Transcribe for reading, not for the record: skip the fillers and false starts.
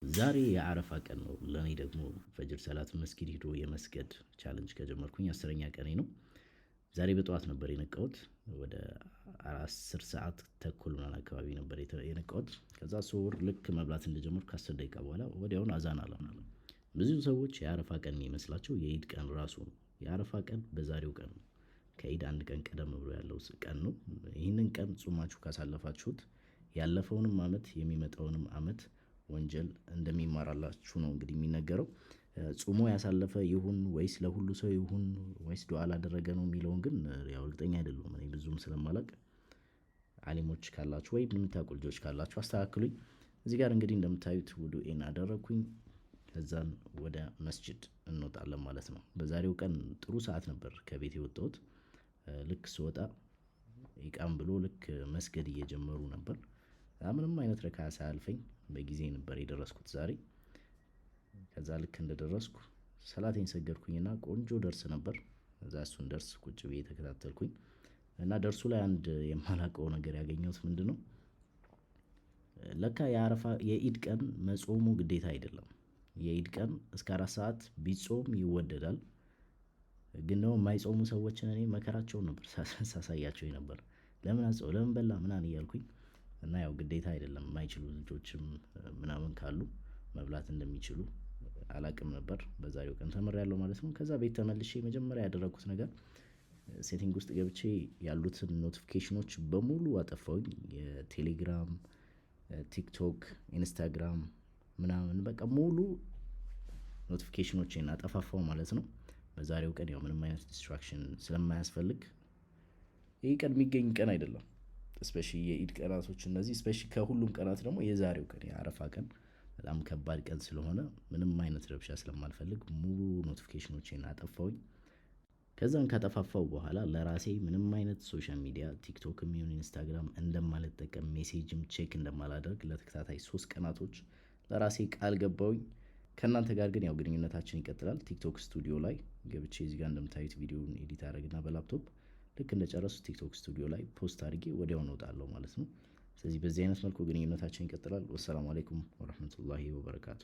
ዛሬ የአረፋ ቀን ነው። ለኔ ደግሞ ፈጅር ሰላት መስጊድ ሄዶ የመስገድ ቻሌንጅ ከጀመርኩኝ 10ኛ ቀኔ ነው። ዛሬ በጠዋት ነበር የነቃሁት። ወደ 10 ሰዓት ተኩል ምናምን አካባቢ ነበር የነቃሁት። ከዛ ሱሁር ልክ መብላት እንደጀመርኩ ከ10 ደቂቃ በኋላ ወዲያውኑ አዛን አለ። ብዙ ሰዎች የአረፋ ቀን የሚመስላቸው የኢድ ቀን ራሱ ነው። የአረፋ ቀን በዛሬው ቀን ነው። ከኢድ አንድ ቀን ቀደም ብሎ ያለው ቀን ነው። ይህንን ቀን ጾማችሁ ካሳለፋችሁት ያለፈውንም አመት የሚመጣውንም አመት ወንጀል እንደሚማራላችሁ ነው እንግዲህ የሚነገረው። ጾሞ ያሳለፈ ይሁን ወይስ ለሁሉ ሰው ይሁን ወይስ ዱዓ ላደረገ ነው የሚለውን ግን ያው እርግጠኛ አይደለሁም። እኔ ብዙም ስለማላውቅ አሊሞች ካላችሁ ወይ የምታውቁ ልጆች ካላችሁ አስተካክሉኝ። እዚህ ጋር እንግዲህ እንደምታዩት ውዱኤን አደረኩኝ። ከዛን ወደ መስጂድ እንወጣለን ማለት ነው። በዛሬው ቀን ጥሩ ሰዓት ነበር ከቤት የወጣሁት። ልክ ስወጣ ኢቃም ብሎ ልክ መስገድ እየጀመሩ ነበር። ምንም አይነት ረካ ሳያልፈኝ በጊዜ ነበር የደረስኩት ዛሬ። ከዛ ልክ እንደደረስኩ ሰላቴን ሰገድኩኝና ቆንጆ ደርስ ነበር። ከዛ እሱን ደርስ ቁጭ ብዬ ተከታተልኩኝ። እና ደርሱ ላይ አንድ የማላውቀው ነገር ያገኘሁት ምንድነው? ለካ የአረፋ የኢድ ቀን መጾሙ ግዴታ አይደለም። የኢድ ቀን እስከ 4 ሰዓት ቢጾም ይወደዳል። ግን ደግሞ የማይጾሙ ሰዎችን እኔ መከራቸውን ነበር ሳሳያቸው ነበር። ለምን አጾም ለምን በላ ምናምን እያልኩኝ። እና ያው ግዴታ አይደለም የማይችሉ ልጆችም ምናምን ካሉ መብላት እንደሚችሉ አላውቅም ነበር። በዛሬው ቀን ተምሬያለሁ ማለት ነው። ከዛ ቤት ተመልሼ መጀመሪያ ያደረኩት ነገር ሴቲንግ ውስጥ ገብቼ ያሉትን ኖቲፊኬሽኖች በሙሉ አጠፋሁኝ። የቴሌግራም፣ ቲክቶክ፣ ኢንስታግራም ምናምን በቃ ሙሉ ኖቲፊኬሽኖቼን አጠፋፋው ማለት ነው። በዛሬው ቀን ያው ምንም አይነት ዲስትራክሽን ስለማያስፈልግ ይህ ቀን የሚገኝ ቀን አይደለም። ስፔሻሊ የኢድ ቀናቶች እነዚህ ስፔሻሊ ከሁሉም ቀናት ደግሞ የዛሬው ቀን የአረፋ ቀን በጣም ከባድ ቀን ስለሆነ ምንም አይነት ረብሻ ስለማልፈልግ ሙሉ ኖቲፊኬሽኖቼን አጠፋሁኝ። ከዛን ካጠፋፋው በኋላ ለራሴ ምንም አይነት ሶሻል ሚዲያ ቲክቶክም ይሁን ኢንስታግራም እንደማልጠቀም ሜሴጅም ቼክ እንደማላደርግ ለተከታታይ 3 ቀናቶች ለራሴ ቃል ገባሁኝ። ከእናንተ ጋር ግን ያው ግንኙነታችን ይቀጥላል። ቲክቶክ ስቱዲዮ ላይ ገብቼ እዚህ ጋር እንደምታዩት ቪዲዮውን ኤዲት አደረግና በላፕቶፕ ልክ እንደጨረሱት ቲክቶክ ስቱዲዮ ላይ ፖስት አድርጌ ወዲያውኑ እወጣለሁ ማለት ነው። ስለዚህ በዚህ አይነት መልኩ ግንኙነታችን ይቀጥላል። ወሰላሙ አለይኩም ወራህመቱላሂ ወበረካቱ።